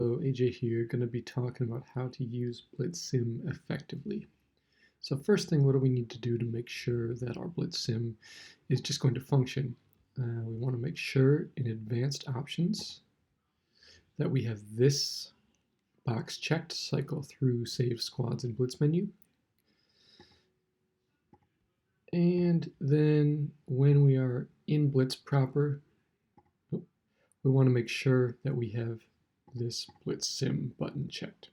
So AJ here, going to be talking about how to use Blitz Sim effectively. So first thing, what do we need to do to make sure that our Blitz Sim is just going to function? We want to make sure in advanced options that we have this box checked, cycle through save squads and Blitz menu. And then when we are in Blitz proper, we want to make sure that we have this Blitz Sim button checked.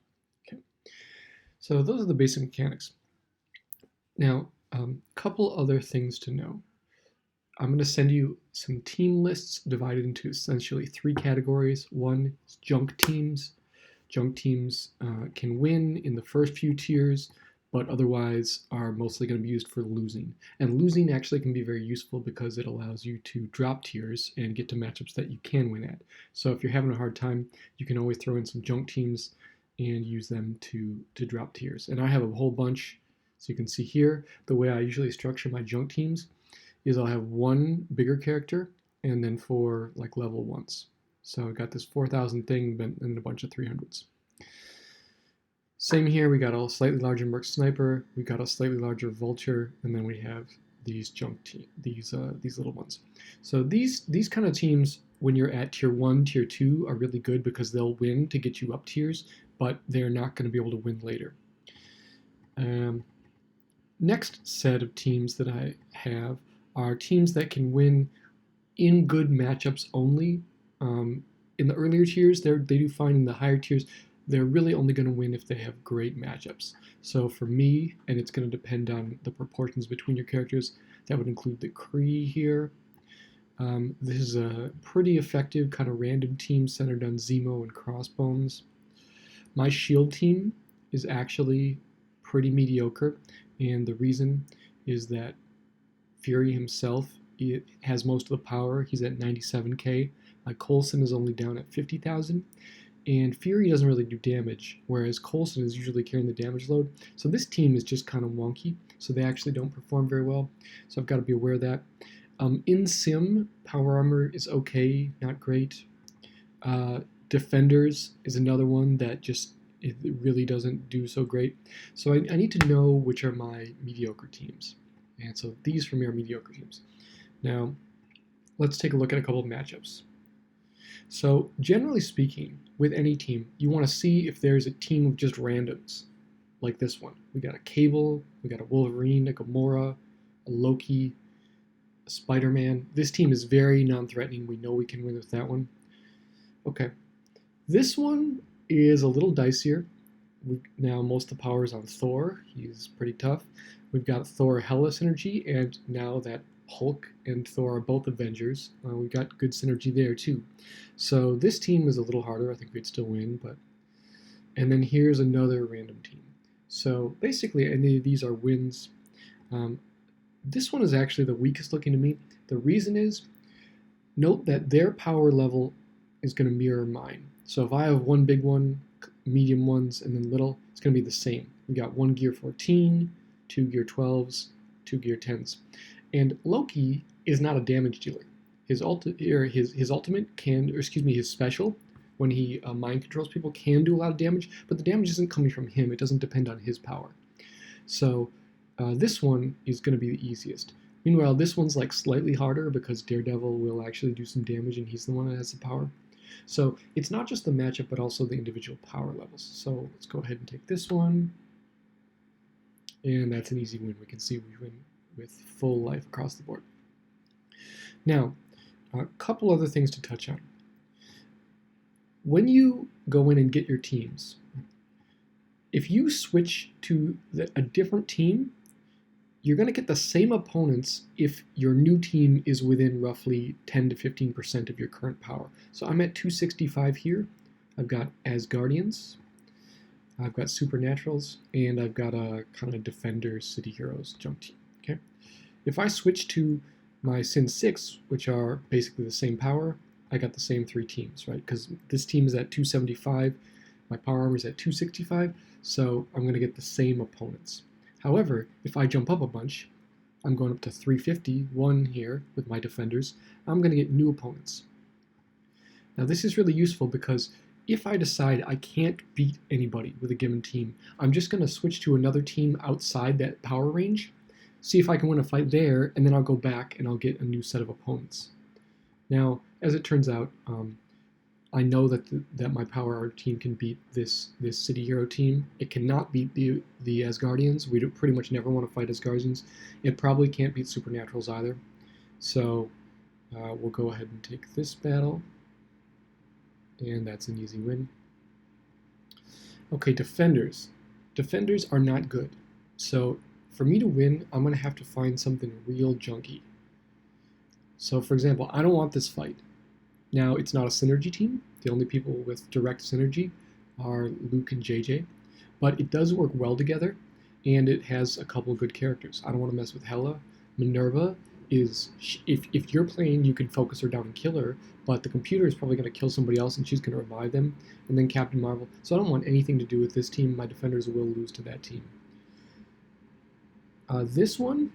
Okay. So those are the basic mechanics. Now, a couple other things to know. I'm going to send you some team lists divided into essentially three categories. One is junk teams. Junk teams can win in the first few tiers, but otherwise are mostly going to be used for losing. And losing actually can be very useful because it allows you to drop tiers and get to matchups that you can win at. So if you're having a hard time, you can always throw in some junk teams and use them to drop tiers. And I have a whole bunch. So you can see here, the way I usually structure my junk teams is I'll have one bigger character and then four like level ones. So I got this 4,000 thing and a bunch of 300s. Same here, we got a slightly larger Merc Sniper, we got a slightly larger Vulture, and then we have these these little ones. So these kind of teams, when you're at tier 1, tier 2, are really good because they'll win to get you up tiers, but they're not going to be able to win later. Next set of teams that I have are teams that can win in good matchups only. In the earlier tiers, they do fine. In the higher tiers, they're really only going to win if they have great matchups. So for me, and it's going to depend on the proportions between your characters, that would include the Kree here. This is a pretty effective kind of random team centered on Zemo and Crossbones. My shield team is actually pretty mediocre, and the reason is that Fury himself has most of the power. He's at 97k. Coulson is only down at 50,000, and Fury doesn't really do damage, whereas Coulson is usually carrying the damage load. So this team is just kind of wonky, so they actually don't perform very well. So I've got to be aware of that. In Sim, power armor is okay, not great. Defenders is another one that just it really doesn't do so great. So I need to know which are my mediocre teams. And so these for me are mediocre teams. Now, let's take a look at a couple of matchups. So generally speaking, with any team, you want to see if there's a team of just randoms, like this one. We got a Cable, we got a Wolverine, a Gamora, a Loki, a Spider-Man. This team is very non-threatening. We know we can win with that one. Okay. This one is a little dicier. Now most of the power is on Thor. He's pretty tough. We've got Thor Hella synergy, and now that Hulk and Thor are both Avengers, we've got good synergy there too. So this team is a little harder. I think we'd still win, but and then here's another random team. So basically, any of these are wins. This one is actually the weakest looking to me. The reason is, note that their power level is going to mirror mine. So if I have one big one, medium ones, and then little, it's going to be the same. We got one gear 14, two gear 12s, two gear 10s. And Loki is not a damage dealer. His ultimate can, or excuse me, his special, when he mind controls people, can do a lot of damage, but the damage isn't coming from him. It doesn't depend on his power. So this one is going to be the easiest. Meanwhile, this one's like slightly harder because Daredevil will actually do some damage, and he's the one that has the power. So it's not just the matchup, but also the individual power levels. So let's go ahead and take this one. And that's an easy win. We can see we win with full life across the board. Now, a couple other things to touch on. When you go in and get your teams, if you switch to a different team, you're going to get the same opponents if your new team is within roughly 10 to 15% of your current power. So I'm at 265 here. I've got Asgardians, I've got Supernaturals, and I've got a kind of Defenders, City Heroes jump team. Okay. If I switch to my Sin 6, which are basically the same power, I got the same three teams, right? Because this team is at 275, my power armor is at 265, so I'm going to get the same opponents. However, if I jump up a bunch, I'm going up to 351 here with my defenders. I'm going to get new opponents. Now this is really useful because if I decide I can't beat anybody with a given team, I'm just going to switch to another team outside that power range, see if I can win a fight there, and then I'll go back and I'll get a new set of opponents. Now, as it turns out, I know that my Power Art team can beat this City Hero team. It cannot beat the Asgardians. We pretty much never want to fight Asgardians. It probably can't beat Supernaturals either. So we'll go ahead and take this battle, and that's an easy win. Okay, defenders. Defenders are not good. So for me to win, I'm going to have to find something real junky. So for example, I don't want this fight. Now, it's not a synergy team. The only people with direct synergy are Luke and JJ. But it does work well together, and it has a couple of good characters. I don't want to mess with Hela. Minerva is, if you're playing, you can focus her down and kill her, but the computer is probably going to kill somebody else, and she's going to revive them. And then Captain Marvel. So I don't want anything to do with this team. My defenders will lose to that team. This one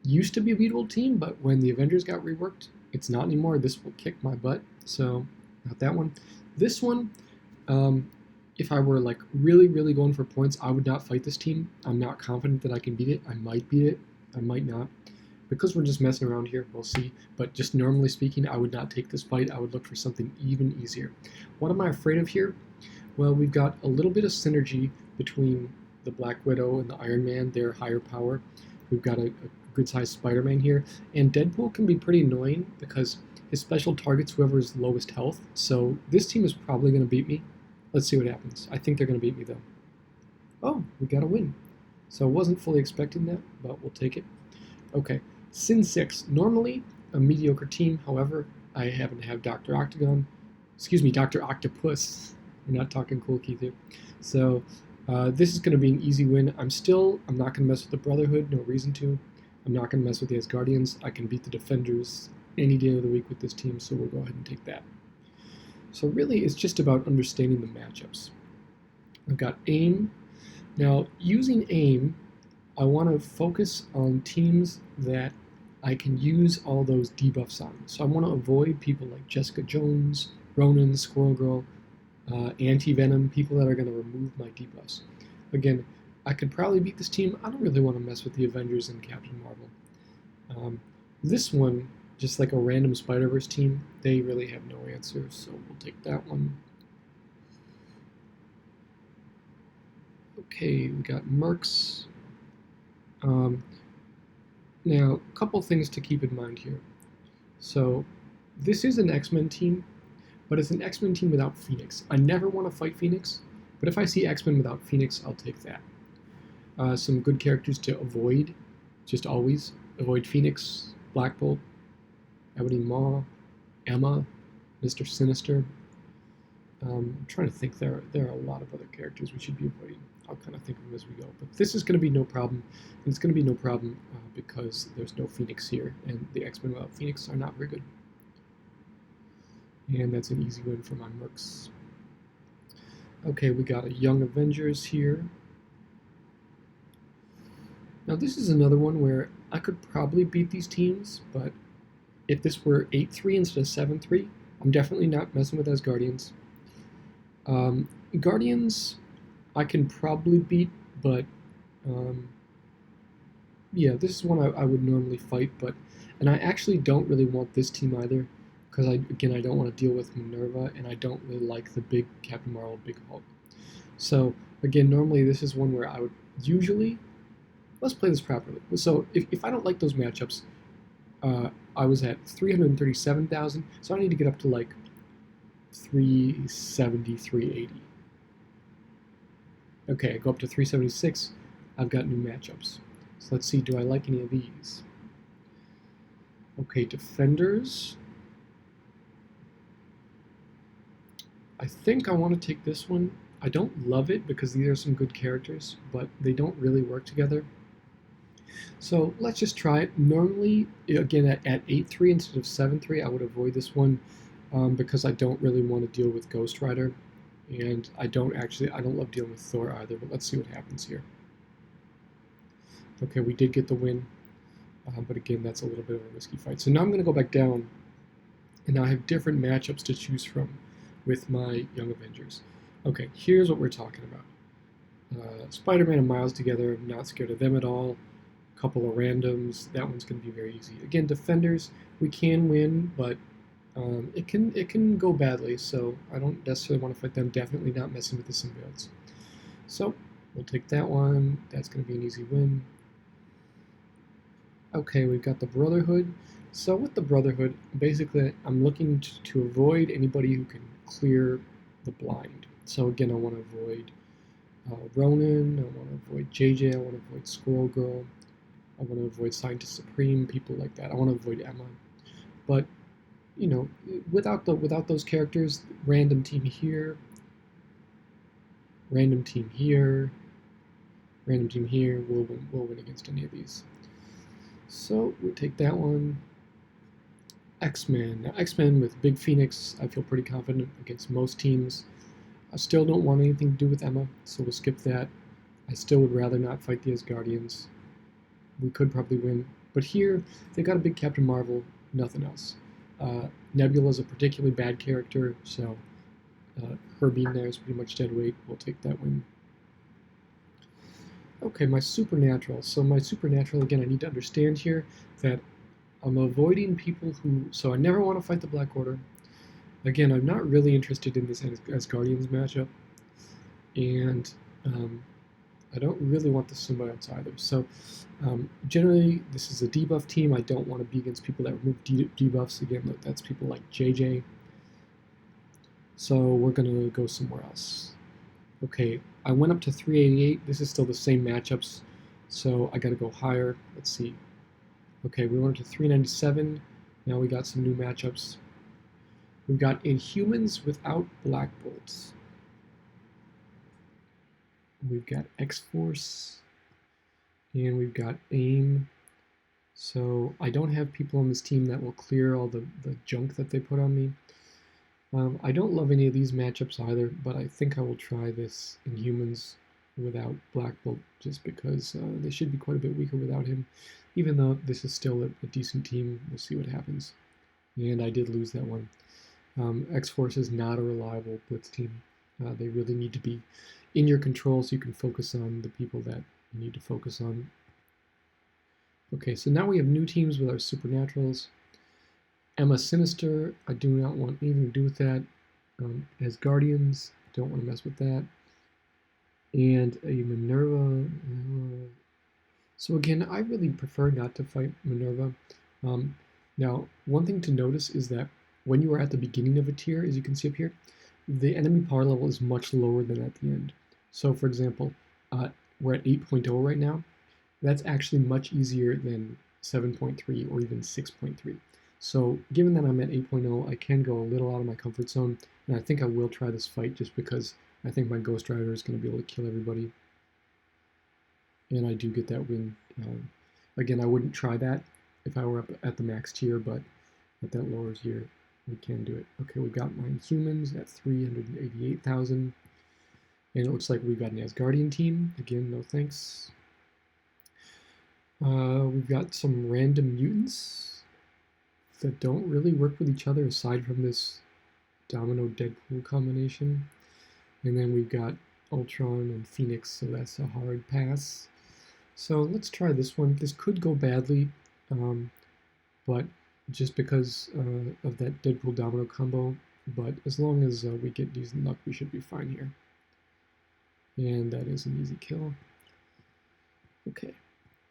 used to be a beatable team, but when the Avengers got reworked, it's not anymore. This will kick my butt, so not that one. This one, if I were like really going for points, I would not fight this team. I'm not confident that I can beat it. I might beat it, I might not. Because we're just messing around here, we'll see. But just normally speaking, I would not take this fight. I would look for something even easier. What am I afraid of here? Well, we've got a little bit of synergy between the Black Widow and the Iron Man. They're higher power. We've got a good-sized Spider-Man here, and Deadpool can be pretty annoying because his special targets whoever is lowest health, so this team is probably going to beat me. Let's see what happens. I think they're going to beat me, though. Oh, we got a win. So I wasn't fully expecting that, but we'll take it. Okay, Sin 6. Normally a mediocre team, however, I happen to have Dr. Octagon. Excuse me, Dr. Octopus. We're not talking Cool Keith here. So this is going to be an easy win. I'm not going to mess with the Brotherhood, no reason to. I'm not going to mess with the Asgardians. I can beat the Defenders any day of the week with this team, so we'll go ahead and take that. So really, it's just about understanding the matchups. I've got AIM. Now, using AIM, I want to focus on teams that I can use all those debuffs on. So I want to avoid people like Jessica Jones, Ronan, Squirrel Girl, Anti-Venom, people that are going to remove my debuffs. Again, I could probably beat this team. I don't really want to mess with the Avengers and Captain Marvel. This one, just like a random Spider-Verse team, they really have no answer, so we'll take that one. Okay, we got Mercs. Now, a couple things to keep in mind here. So, this is an X-Men team, but it's an X-Men team without Phoenix. I never want to fight Phoenix, but if I see X-Men without Phoenix, I'll take that. Some good characters to avoid, just always avoid Phoenix, Black Bolt, Ebony Maw, Emma, Mr. Sinister. I'm trying to think, there are a lot of other characters we should be avoiding. I'll kind of think of them as we go. But this is going to be no problem, and it's going to be no problem because there's no Phoenix here, and the X-Men without Phoenix are not very good. And that's an easy win for my Mercs. Okay, we got a Young Avengers here. Now this is another one where I could probably beat these teams, but if this were 8-3 instead of 7-3, I'm definitely not messing with Asgardians. Guardians, I can probably beat, but yeah, this is one I would normally fight, and I actually don't really want this team either, because I don't want to deal with Minerva, and I don't really like the big Captain Marvel, Big Hulk. So again, normally this is one where I would usually, let's play this properly. So if I don't like those matchups, I was at 337,000, so I need to get up to like 370, 380. Okay, I go up to 376, I've got new matchups. So let's see, do I like any of these? Okay, Defenders. I think I want to take this one. I don't love it because these are some good characters, but they don't really work together. So let's just try it. Normally, again, at 8-3 instead of 7-3, I would avoid this one because I don't really want to deal with Ghost Rider, and I don't love dealing with Thor either, but let's see what happens here. Okay, we did get the win, but again, that's a little bit of a risky fight. So now I'm going to go back down, and now I have different matchups to choose from. with my Young Avengers. Okay, here's what we're talking about. Spider-Man and Miles together, I'm not scared of them at all. A couple of randoms, that one's going to be very easy. Again, defenders, we can win, but it can go badly, so I don't necessarily want to fight them. Definitely not messing with the symbiotes. So we'll take that one. That's going to be an easy win. Okay, we've got the Brotherhood. So with the Brotherhood, basically I'm looking to avoid anybody who can clear the blind. So again, I want to avoid Ronan, I want to avoid JJ, I want to avoid Squirrel Girl, I want to avoid Scientist Supreme, people like that. I want to avoid Emma. But you know, without those characters, random team here, random team here, random team here, we'll win against any of these. So we'll take that one. X-Men. Now X-Men with Big Phoenix, I feel pretty confident against most teams. I still don't want anything to do with Emma, so we'll skip that. I still would rather not fight the Asgardians. We could probably win. But here, they got a big Captain Marvel, nothing else. Nebula's a particularly bad character, so her being there is pretty much dead weight. We'll take that win. Okay, my Supernatural. So my Supernatural, again, I need to understand here that I'm avoiding people who... So I never want to fight the Black Order. Again, I'm not really interested in this Asgardians matchup. And I don't really want the symbiotes either. So generally, this is a debuff team. I don't want to be against people that remove debuffs. Again, that's people like JJ. So we're going to go somewhere else. Okay, I went up to 388. This is still the same matchups, so I got to go higher. Let's see. Okay, we went up to 397. Now we got some new matchups. We've got Inhumans without Black Bolts. We've got X-Force, and we've got AIM. So I don't have people on this team that will clear all the junk that they put on me. I don't love any of these matchups either, but I think I will try this Inhumans without Black Bolt just because they should be quite a bit weaker without him. Even though this is still a decent team, we'll see what happens. And I did lose that one. X-Force is not a reliable blitz team. They really need to be in your control so you can focus on the people that you need to focus on. Okay, so now we have new teams with our Supernaturals. Emma Sinister, I do not want anything to do with that. Asgardians, don't want to mess with that. And a Minerva. So again, I really prefer not to fight Minerva. Now, one thing to notice is that when you are at the beginning of a tier, as you can see up here, the enemy power level is much lower than at the end. So for example, we're at 8.0 right now. That's actually much easier than 7.3 or even 6.3. So given that I'm at 8.0, I can go a little out of my comfort zone, and I think I will try this fight just because I think my Ghost Rider is going to be able to kill everybody. And I do get that win. Again, I wouldn't try that if I were up at the max tier, but at that lower tier, we can do it. Okay, we've got my Humans at 388,000. And it looks like we've got an Asgardian team. Again, no thanks. We've got some random mutants that don't really work with each other aside from this Domino Deadpool combination. And then we've got Ultron and Phoenix, so that's a hard pass. So let's try this one. This could go badly, but just because of that Deadpool Domino combo. But as long as we get decent luck, we should be fine here. And that is an easy kill. Okay.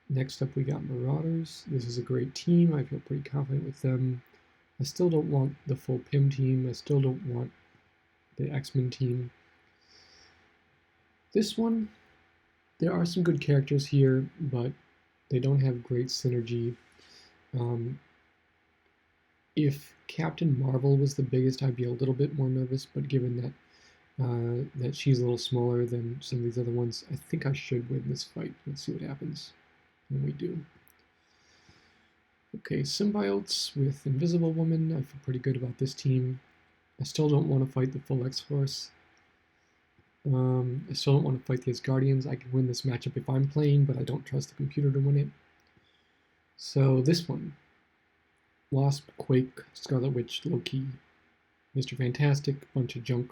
Next up, we got Marauders. This is a great team. I feel pretty confident with them. I still don't want the full PIM team. I still don't want the X-Men team. This one, there are some good characters here, but they don't have great synergy. If Captain Marvel was the biggest, I'd be a little bit more nervous, but given that that she's a little smaller than some of these other ones, I think I should win this fight. Let's see what happens. And we do. Okay, Symbiotes with Invisible Woman. I feel pretty good about this team. I still don't want to fight the full X-Force. I still don't want to fight the Asgardians. I can win this matchup if I'm playing, but I don't trust the computer to win it. So this one. Wasp, Quake, Scarlet Witch, Loki. Mr. Fantastic, bunch of junk